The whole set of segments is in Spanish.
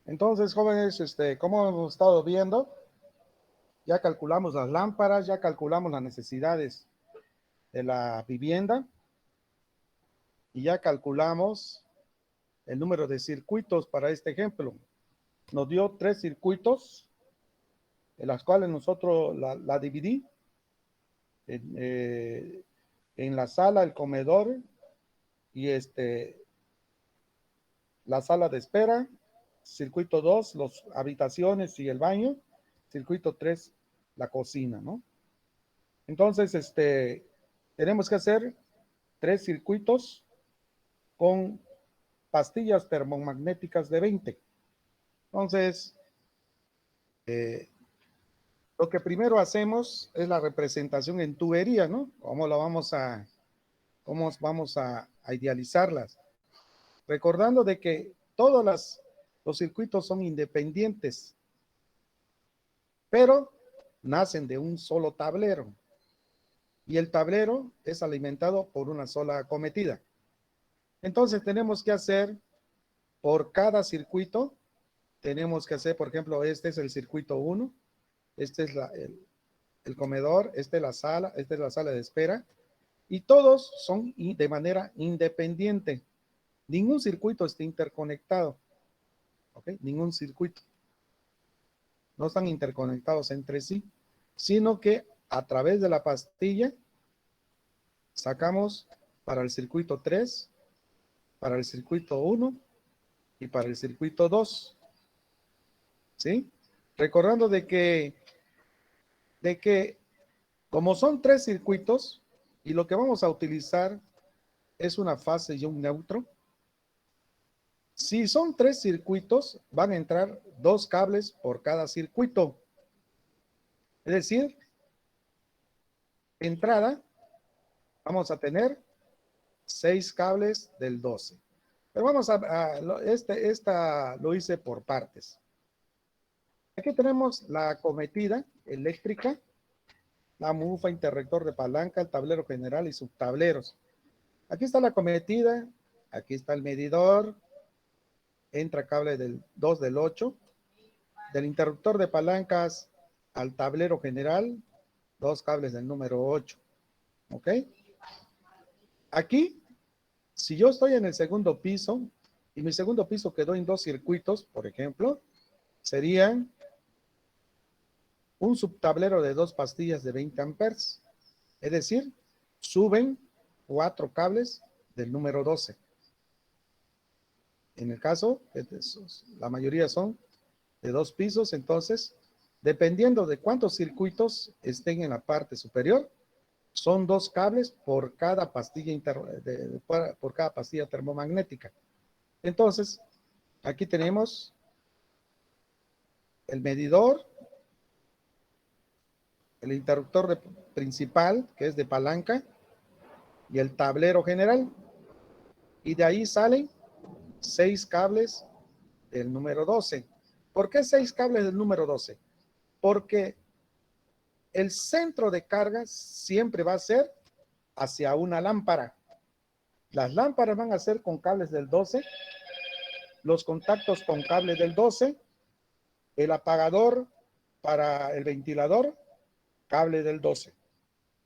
Entonces, jóvenes, como hemos estado viendo, ya calculamos las lámparas, ya calculamos las necesidades de la vivienda y ya calculamos el número de circuitos para este ejemplo. Nos dio 3 circuitos, en las cuales nosotros la dividí en la sala, el comedor y la sala de espera. Circuito 2, las habitaciones y el baño. Circuito 3, la cocina, ¿no? Entonces, tenemos que hacer 3 circuitos con pastillas termomagnéticas de 20. Entonces, eh, lo que primero hacemos es la representación en tubería, ¿no? Cómo vamos a idealizarlas? Recordando de que los circuitos son independientes, pero nacen de un solo tablero. Y el tablero es alimentado por una sola acometida. Entonces tenemos que hacer por cada circuito, tenemos que hacer, por ejemplo, este es el circuito 1, este es el comedor, esta es la sala, esta es la sala de espera, y todos son de manera independiente. Ningún circuito está interconectado, ¿ok? Ningún circuito. No están interconectados entre sí, sino que a través de la pastilla sacamos para el circuito 3, para el circuito 1 y para el circuito 2, ¿sí? Recordando de que como son 3 circuitos y lo que vamos a utilizar es una fase y un neutro, si son 3 circuitos, van a entrar 2 cables por cada circuito. Es decir, entrada vamos a tener 6 cables del 12. Pero vamos esta lo hice por partes. Aquí tenemos la acometida eléctrica, la mufa, interrector de palanca, el tablero general y subtableros. Aquí está la acometida, aquí está el medidor, entra cable del 2 del 8, del interruptor de palancas al tablero general, 2 cables del número 8. ¿Ok? Aquí, si yo estoy en el segundo piso y mi segundo piso quedó en 2 circuitos, por ejemplo, serían un subtablero de 2 pastillas de 20 amperes. Es decir, suben 4 cables del número 12. En el caso, la mayoría son de 2 pisos, entonces, dependiendo de cuántos circuitos estén en la parte superior, son 2 cables por cada pastilla por cada pastilla termomagnética. Entonces, aquí tenemos el medidor, el interruptor principal, que es de palanca, y el tablero general. Y de ahí salen 6 cables del número 12. ¿Por qué 6 cables del número 12? Porque el centro de carga siempre va a ser hacia una lámpara. Las lámparas van a ser con cables del 12, los contactos con cable del 12, el apagador para el ventilador, cable del 12.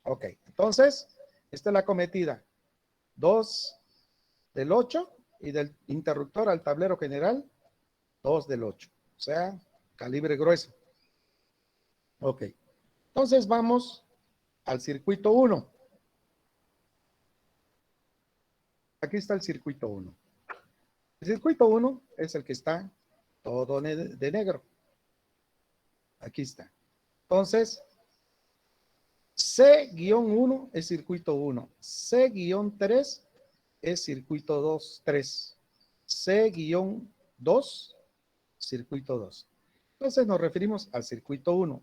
Ok, entonces, esta es la acometida. 2 del 8 y del interruptor al tablero general, 2 del 8. O sea, calibre grueso. Ok, entonces vamos al circuito 1. Aquí está el circuito 1. El circuito 1 es el que está todo de negro. Aquí está. Entonces, C-1 es circuito 1. C-3 es circuito 2, 3. C-2, circuito 2. Entonces nos referimos al circuito 1.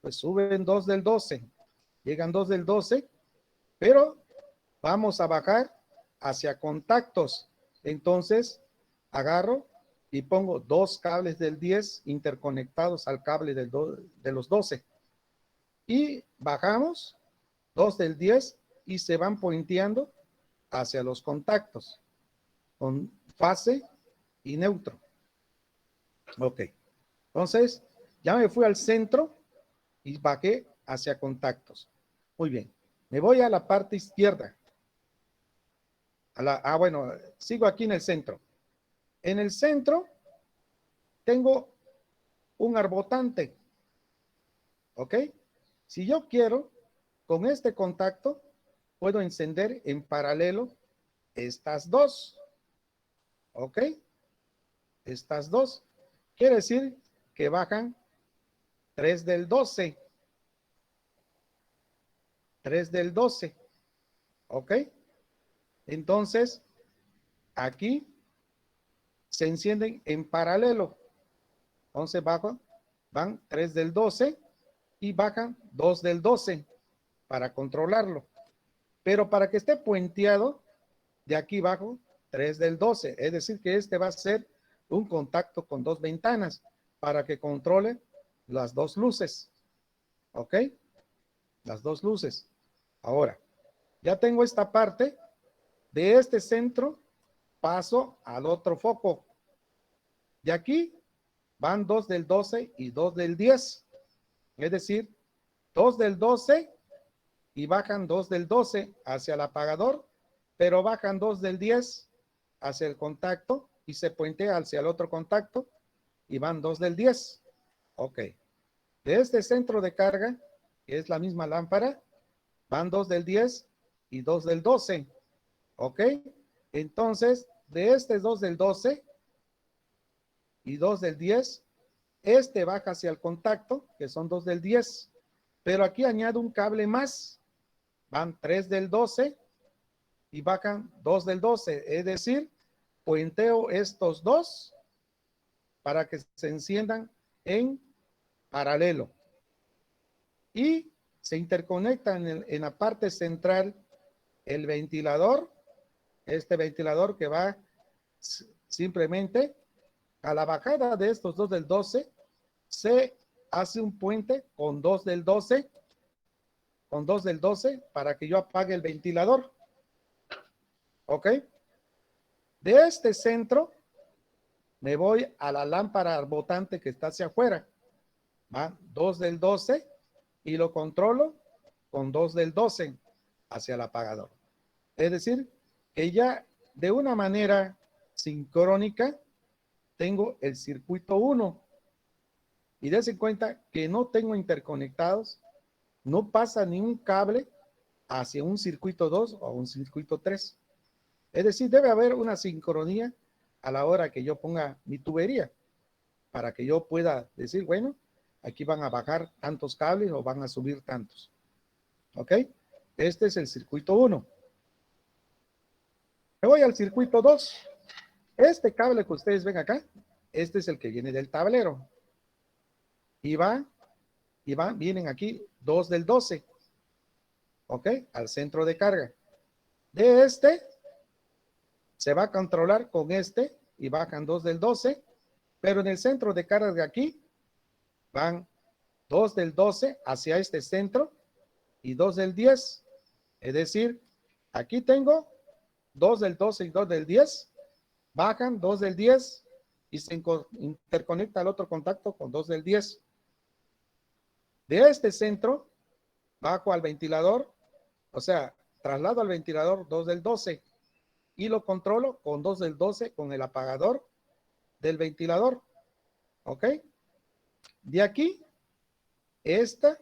Pues suben 2 del 12. Llegan 2 del 12, pero vamos a bajar hacia contactos. Entonces, agarro y pongo 2 cables del 10 interconectados al cable de los 12. Y bajamos 2 del 10 y se van pointeando hacia los contactos con fase y neutro. Ok. Entonces, ya me fui al centro y bajé hacia contactos. Muy bien. Me voy a la parte izquierda. Bueno, sigo aquí en el centro. En el centro tengo un arbotante. ¿Ok? Si yo quiero, con este contacto, puedo encender en paralelo estas dos. ¿Ok? Estas dos. Quiere decir que bajan 3 del 12. 3 del 12. ¿Ok? Entonces, aquí se encienden en paralelo. Entonces van 3 del 12 y bajan 2 del 12 para controlarlo. Pero para que esté puenteado, de aquí bajo 3 del 12. Es decir, que este va a ser un contacto con dos ventanas para que controle las dos luces. ¿Ok? Las dos luces. Ahora, ya tengo esta parte. De este centro paso al otro foco. De aquí van 2 del 12 y 2 del 10. Es decir, 2 del 12 y bajan 2 del 12 hacia el apagador, pero bajan 2 del 10 hacia el contacto y se puentea hacia el otro contacto y van 2 del 10. Ok. De este centro de carga, que es la misma lámpara, van 2 del 10 y 2 del 12. Ok. Entonces, de este 2 del 12 y 2 del 10, este baja hacia el contacto, que son 2 del 10. Pero aquí añado un cable más. Van 3 del 12 y bajan 2 del 12. Es decir, puenteo estos dos para que se enciendan en paralelo. Y se interconecta en la parte central el ventilador, este ventilador que va simplemente a la bajada de estos 2 del 12, se hace un puente con 2 del 12, para que yo apague el ventilador. ¿Ok? De este centro me voy a la lámpara botante que está hacia afuera. Va 2 del 12 y lo controlo con 2 del 12 hacia el apagador. Es decir, que ya de una manera sincrónica tengo el circuito 1 y dense cuenta que no tengo interconectados, no pasa ni un cable hacia un circuito 2 o un circuito 3. Es decir, debe haber una sincronía a la hora que yo ponga mi tubería para que yo pueda decir, bueno, aquí van a bajar tantos cables o van a subir tantos. ¿Ok? Este es el circuito 1. Me voy al circuito 2. Este cable que ustedes ven acá, este es el que viene del tablero. Y vienen aquí 2 del 12. ¿Ok? Al centro de carga. De este se va a controlar con este y bajan 2 del 12, pero en el centro de carga de aquí van 2 del 12 hacia este centro y 2 del 10. Es decir, aquí tengo 2 del 12 y 2 del 10, bajan 2 del 10 y se interconecta al otro contacto con 2 del 10. De este centro, bajo al ventilador, o sea, traslado al ventilador 2 del 12 y lo controlo con 2 del 12 con el apagador del ventilador. ¿Ok? De aquí, esta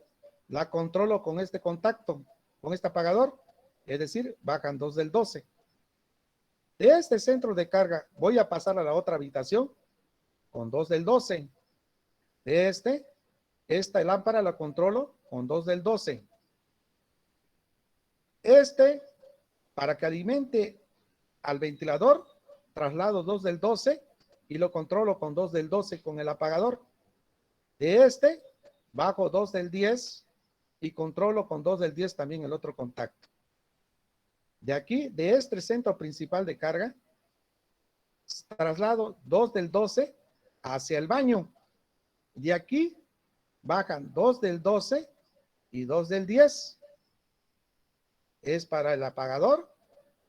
la controlo con este contacto, con este apagador, es decir, bajan 2 del 12. De este centro de carga voy a pasar a la otra habitación con 2 del 12. De esta lámpara la controlo con 2 del 12. Para que alimente al ventilador, traslado 2 del 12 y lo controlo con 2 del 12 con el apagador. De bajo 2 del 10 y controlo con 2 del 10 también el otro contacto. De aquí, de este centro principal de carga, traslado 2 del 12 hacia el baño. De aquí bajan 2 del 12 y 2 del 10. Es para el apagador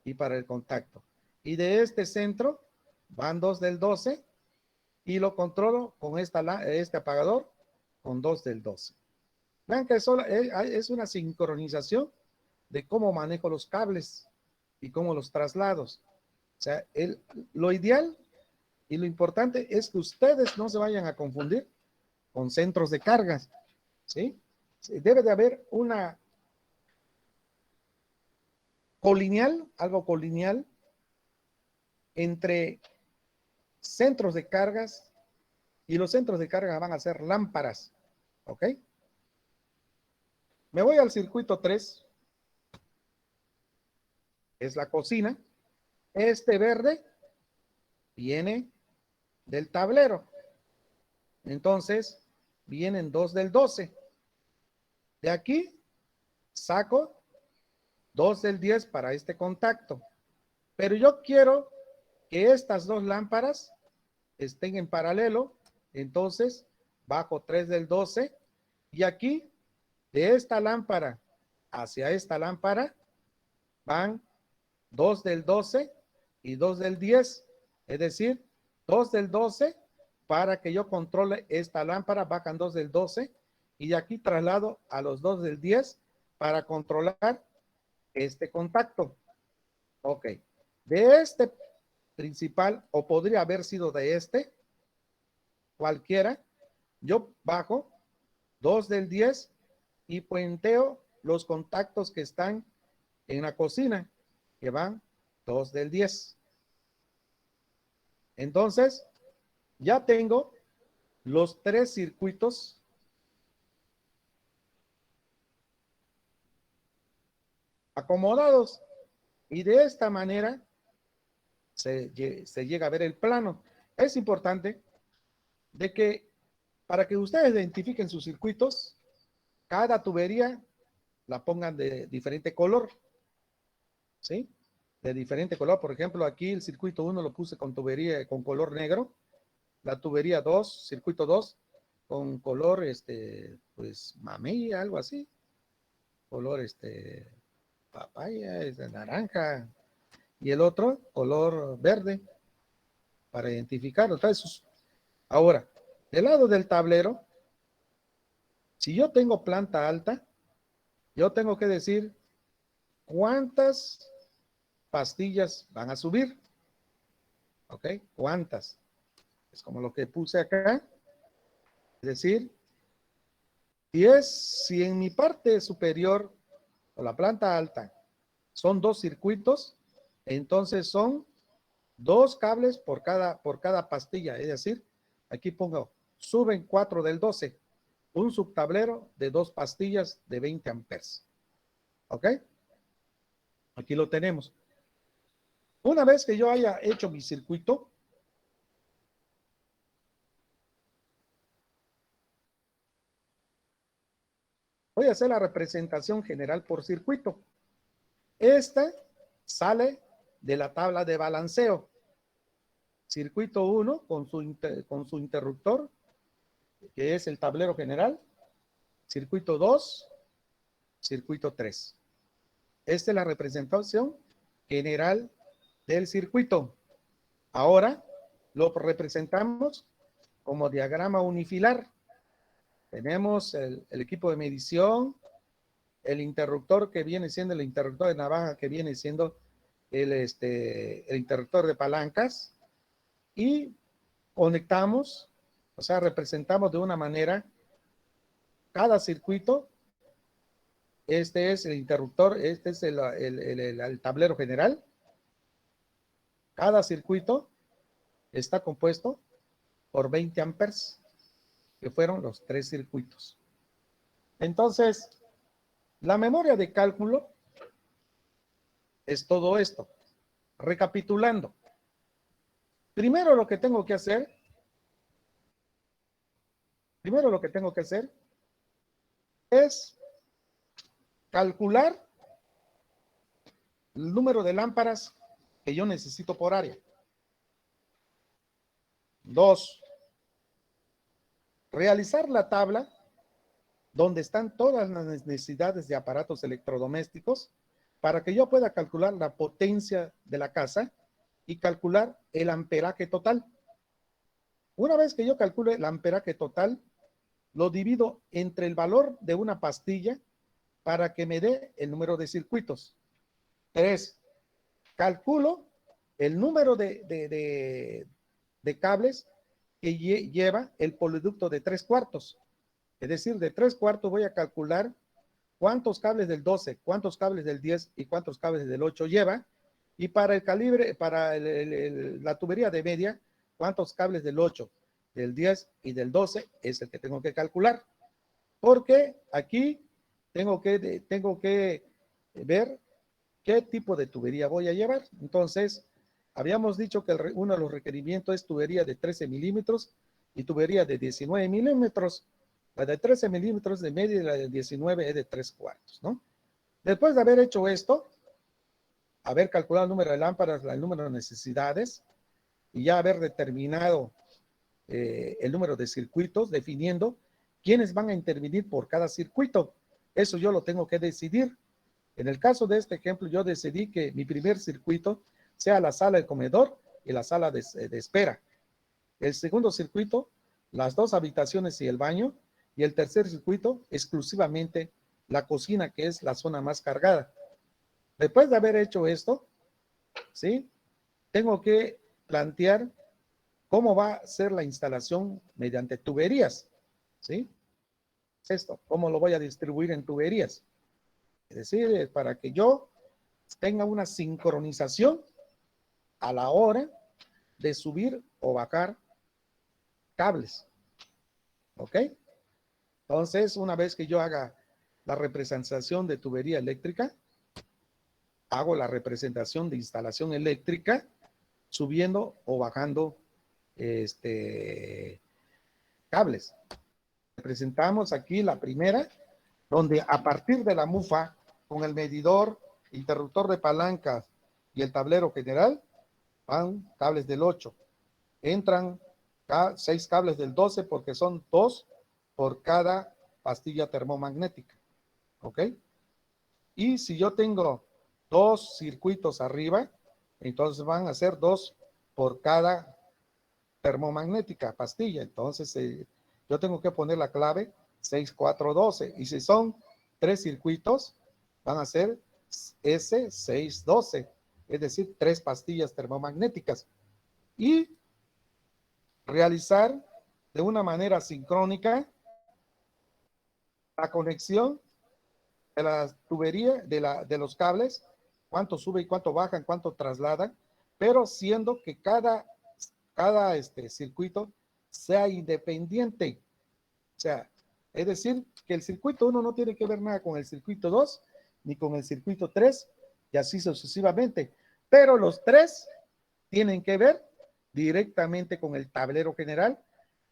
y para el contacto. Y de este centro van 2 del 12 y lo controlo con este apagador con 2 del 12. Vean que es una sincronización de cómo manejo los cables y cómo los traslados. O sea, lo ideal y lo importante es que ustedes no se vayan a confundir con centros de cargas, ¿sí? Debe de haber una colineal, algo colineal entre centros de cargas, y los centros de carga van a ser lámparas, ¿ok? Me voy al circuito 3, es la cocina. Este verde viene del tablero. Entonces, vienen 2 del 12. De aquí saco 2 del 10 para este contacto. Pero yo quiero que estas dos lámparas estén en paralelo. Entonces, bajo 3 del 12. Y aquí, de esta lámpara hacia esta lámpara, van 2 del 12 y 2 del 10. Es decir, 2 del 12 para que yo controle esta lámpara, bajan 2 del 12 y de aquí traslado a los 2 del 10 para controlar este contacto. Ok. De este principal, o podría haber sido de este, cualquiera, yo bajo 2 del 10 y puenteo los contactos que están en la cocina, que van 2 del 10. Entonces, ya tengo los 3 circuitos acomodados y de esta manera se llega a ver el plano. Es importante de que para que ustedes identifiquen sus circuitos, cada tubería la pongan de diferente color, ¿sí? De diferente color. Por ejemplo, aquí el circuito 1 lo puse con tubería con color negro, la tubería 2, circuito 2, con color, pues, mamey, algo así, color, papaya, es de naranja, y el otro, color verde, para identificarlo. Entonces, ahora, del lado del tablero, si yo tengo planta alta, yo tengo que decir cuántas pastillas van a subir, ¿ok? ¿Cuántas? Es como lo que puse acá, es decir, si en mi parte superior o la planta alta son 2 circuitos, entonces son 2 cables por cada pastilla, es decir, aquí pongo, suben 4 del 12, un subtablero de 2 pastillas de 20 amperes, ¿ok? Aquí lo tenemos. Una vez que yo haya hecho mi circuito, voy a hacer la representación general por circuito. Esta sale de la tabla de balanceo. Circuito 1 con su interruptor, que es el tablero general. Circuito 2, circuito 3. Esta es la representación general del circuito. Ahora lo representamos como diagrama unifilar. Tenemos el equipo de medición, el interruptor que viene siendo el interruptor de navaja, que viene siendo el interruptor de palancas, y conectamos, o sea, representamos de una manera cada circuito. Este es el interruptor, este es el tablero general. Cada circuito está compuesto por 20 amperes, que fueron los 3 circuitos. Entonces, la memoria de cálculo es todo esto. Recapitulando, primero lo que tengo que hacer es calcular el número de lámparas que yo necesito por área. 2, realizar la tabla donde están todas las necesidades de aparatos electrodomésticos para que yo pueda calcular la potencia de la casa y calcular el amperaje total. Una vez que yo calcule el amperaje total, lo divido entre el valor de una pastilla para que me dé el número de circuitos. 3. Calculo el número de cables que lleva el poliducto de 3/4. Es decir, de 3/4 voy a calcular cuántos cables del 12, cuántos cables del 10 y cuántos cables del 8 lleva. Y para el calibre, para la tubería de media, cuántos cables del 8, del 10 y del 12 es el que tengo que calcular. Porque aquí tengo que ver qué tipo de tubería voy a llevar. Entonces, habíamos dicho que uno de los requerimientos es tubería de 13 milímetros y tubería de 19 milímetros. La de 13 milímetros de media y la de 19 es de 3/4, ¿no? Después de haber hecho esto, haber calculado el número de lámparas, el número de necesidades y ya haber determinado el número de circuitos, definiendo quiénes van a intervenir por cada circuito. Eso yo lo tengo que decidir. En el caso de este ejemplo, yo decidí que mi primer circuito sea la sala de comedor y la sala de espera. El segundo circuito, las 2 habitaciones y el baño. Y el tercer circuito, exclusivamente la cocina, que es la zona más cargada. Después de haber hecho esto, ¿sí? Tengo que plantear cómo va a ser la instalación mediante tuberías, ¿sí? Esto, cómo lo voy a distribuir en tuberías. Es decir, para que yo tenga una sincronización a la hora de subir o bajar cables. ¿Ok? Entonces, una vez que yo haga la representación de tubería eléctrica, hago la representación de instalación eléctrica, subiendo o bajando cables. Presentamos aquí la primera, donde a partir de la mufa, con el medidor, interruptor de palancas y el tablero general, van cables del 8. Entran 6 cables del 12 porque son 2 por cada pastilla termomagnética. ¿Ok? Y si yo tengo 2 circuitos arriba, entonces van a ser 2 por cada termomagnética pastilla. Entonces yo tengo que poner la clave 6412. Y si son 3 circuitos, van a ser S612. Es decir, 3 pastillas termomagnéticas. Y realizar de una manera sincrónica la conexión de la tubería, de los cables, cuánto sube y cuánto bajan, cuánto trasladan, pero siendo que cada circuito sea independiente. O sea, es decir, que el circuito 1 no tiene que ver nada con el circuito 2, ni con el circuito 3, y así sucesivamente. Pero los 3 tienen que ver directamente con el tablero general,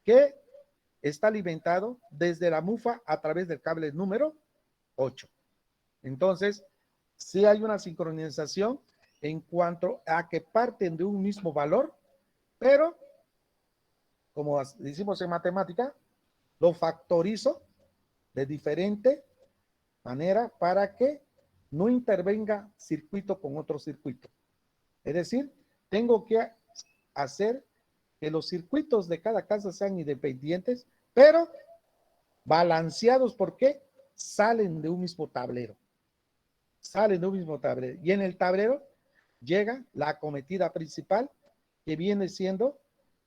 que está alimentado desde la mufa a través del cable número 8. Entonces, sí hay una sincronización en cuanto a que parten de un mismo valor, pero como decimos en matemática, lo factorizo de diferente manera para que no intervenga circuito con otro circuito. Es decir, tengo que hacer que los circuitos de cada casa sean independientes, pero balanceados porque salen de un mismo tablero. Salen de un mismo tablero. Y en el tablero llega la acometida principal, que viene siendo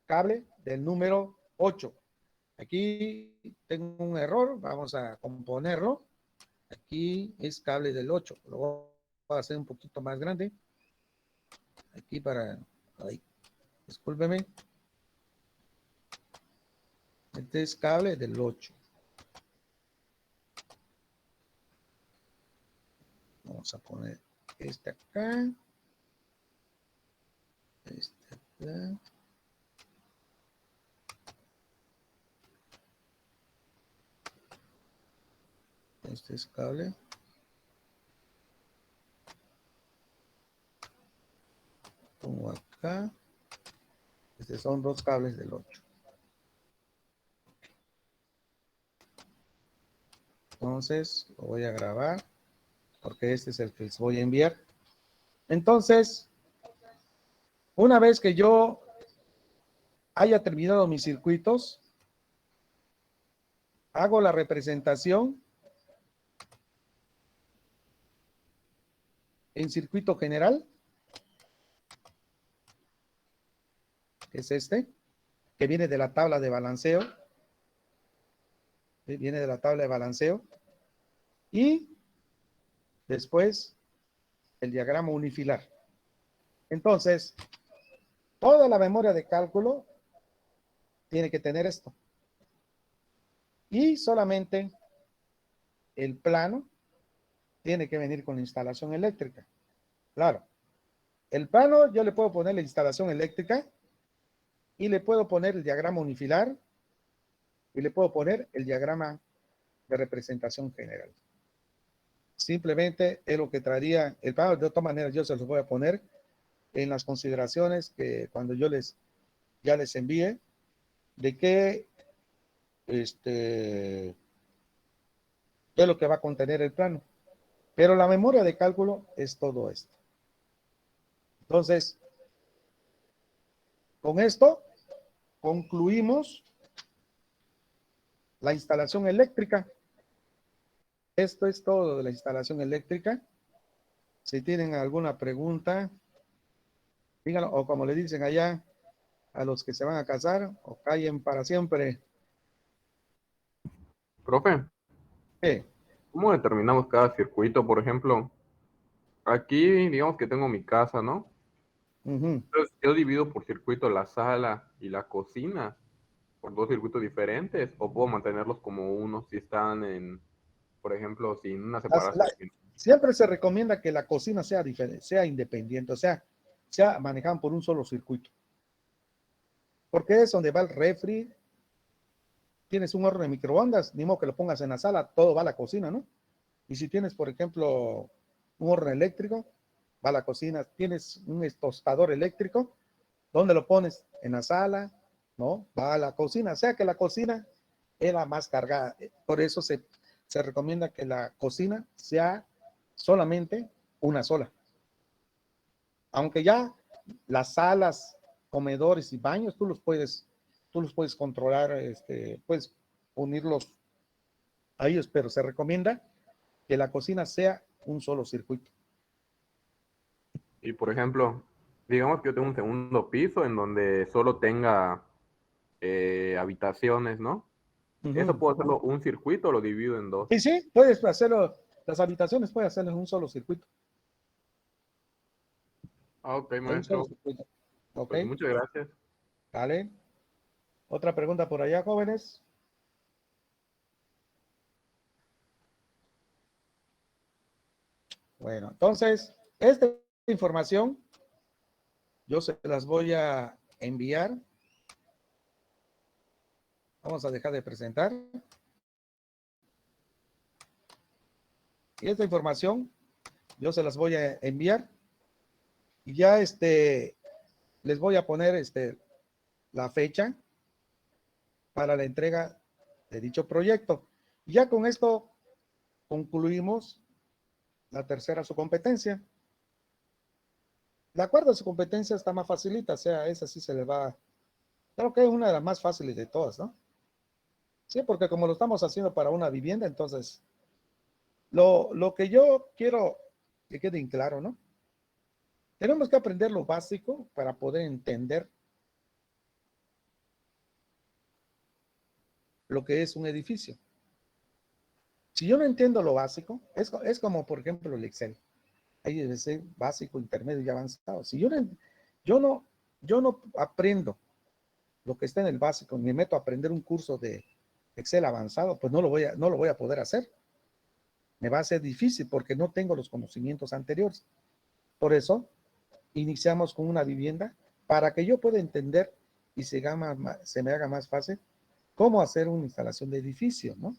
cable del número 8. Aquí tengo un error, vamos a componerlo. Aquí es cable del 8. Lo voy a hacer un poquito más grande. Aquí para... Ahí. Discúlpeme. Este es cable del 8. Vamos a poner este acá. Este acá. Este es cable. Pongo acá. Estos son 2 cables del 8. Entonces lo voy a grabar porque este es el que les voy a enviar. Entonces, una vez que yo haya terminado mis circuitos, hago la representación en circuito general, que es este, que viene de la tabla de balanceo. Viene de la tabla de balanceo. Y después el diagrama unifilar. Entonces, toda la memoria de cálculo tiene que tener esto. Y solamente el plano tiene que venir con la instalación eléctrica. Claro, el plano yo le puedo poner la instalación eléctrica y le puedo poner el diagrama unifilar y le puedo poner el diagrama de representación general. Simplemente es lo que traería el plano. De otra manera yo se los voy a poner en las consideraciones que cuando yo ya les envíe de qué qué es lo que va a contener el plano. Pero la memoria de cálculo es todo esto. Entonces, con esto concluimos la instalación eléctrica. Esto es todo de la instalación eléctrica. Si tienen alguna pregunta, díganlo, o como le dicen allá a los que se van a casar, o callen para siempre. Profe, ¿cómo determinamos cada circuito? Por ejemplo, aquí digamos que tengo mi casa, ¿no? Entonces yo divido por circuito la sala y la cocina por dos circuitos diferentes, o puedo mantenerlos como uno si están en, por ejemplo, sin una separación. Siempre se recomienda que la cocina sea diferente, sea independiente, o sea manejada por un solo circuito. Porque es donde va el refri. Tienes un horno de microondas, ni modo que lo pongas en la sala, todo va a la cocina, ¿no? Y si tienes, por ejemplo, un horno eléctrico, va a la cocina. Tienes un tostador eléctrico, ¿dónde lo pones? En la sala, ¿no? Va a la cocina. O sea que la cocina es la más cargada. Por eso se recomienda que la cocina sea solamente una sola. Aunque ya las salas, comedores y baños, tú los puedes controlar, puedes unirlos a ellos, pero se recomienda que la cocina sea un solo circuito. Y por ejemplo, digamos que yo tengo un segundo piso en donde solo tenga habitaciones, ¿no? ¿Eso puedo hacerlo un circuito o lo divido en dos? Y sí, puedes hacerlo, las habitaciones puedes hacerlo en un solo circuito. Ah, ok, En un solo maestro. circuito. Ok, Pues muchas gracias. vale. Otra pregunta por allá, jóvenes. Bueno, entonces, esta información yo se las voy a enviar. Vamos a dejar de presentar. Y esta información yo se las voy a enviar. Y ya les voy a poner la fecha para la entrega de dicho proyecto. Y ya con esto concluimos la tercera su competencia. La cuarta su competencia está más facilita, o sea, esa sí se le va. Creo que es una de las más fáciles de todas, ¿no? Sí, porque como lo estamos haciendo para una vivienda, entonces lo que yo quiero que quede en claro, ¿no? Tenemos que aprender lo básico para poder entender lo que es un edificio. Si yo no entiendo lo básico, es como, por ejemplo, el Excel. Hay debe ser básico, intermedio y avanzado. Si yo no, yo no aprendo lo que está en el básico, me meto a aprender un curso de Excel avanzado, pues no lo voy a poder hacer. Me va a ser difícil porque no tengo los conocimientos anteriores. Por eso, iniciamos con una vivienda para que yo pueda entender y se me haga más fácil cómo hacer una instalación de edificio, ¿no?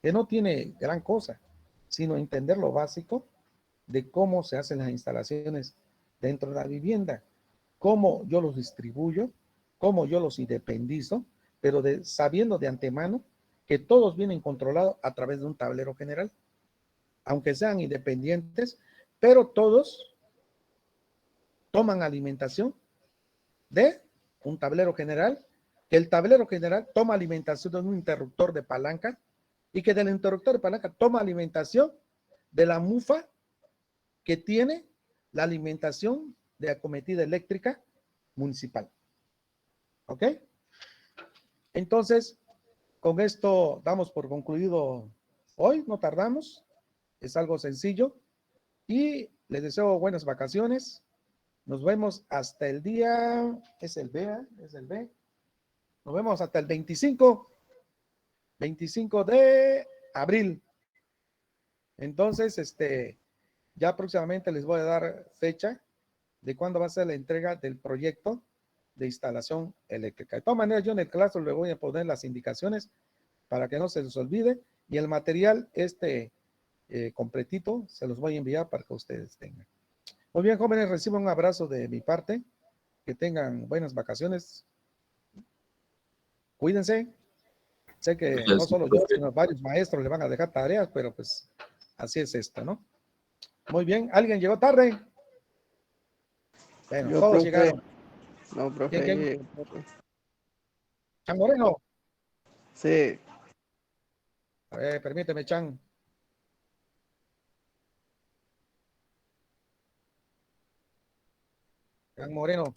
Que no tiene gran cosa, sino entender lo básico de cómo se hacen las instalaciones dentro de la vivienda, cómo yo los distribuyo, cómo yo los independizo, pero sabiendo de antemano que todos vienen controlados a través de un tablero general, aunque sean independientes, pero todos toman alimentación de un tablero general que el tablero general toma alimentación de un interruptor de palanca y que del interruptor de palanca toma alimentación de la mufa que tiene la alimentación de acometida eléctrica municipal. ¿Ok? Entonces, con esto damos por concluido hoy, no tardamos, es algo sencillo y les deseo buenas vacaciones. Nos vemos hasta el día, es el B, es el B. Nos vemos hasta el 25 de abril. Entonces, ya próximamente les voy a dar fecha de cuándo va a ser la entrega del proyecto de instalación eléctrica. De todas maneras, yo en el clase le voy a poner las indicaciones para que no se les olvide y el material completito se los voy a enviar para que ustedes tengan. Muy bien, jóvenes, reciban un abrazo de mi parte. Que tengan buenas vacaciones. Cuídense. Sé que no solo yo, sino varios maestros le van a dejar tareas, pero pues así es esto, ¿no? Muy bien. ¿Alguien llegó tarde? Bueno, Yo, todos profe. llegaron. No, profe. ¿Quién? Chan Moreno. Sí. A ver, permíteme, Chan. Chan Moreno.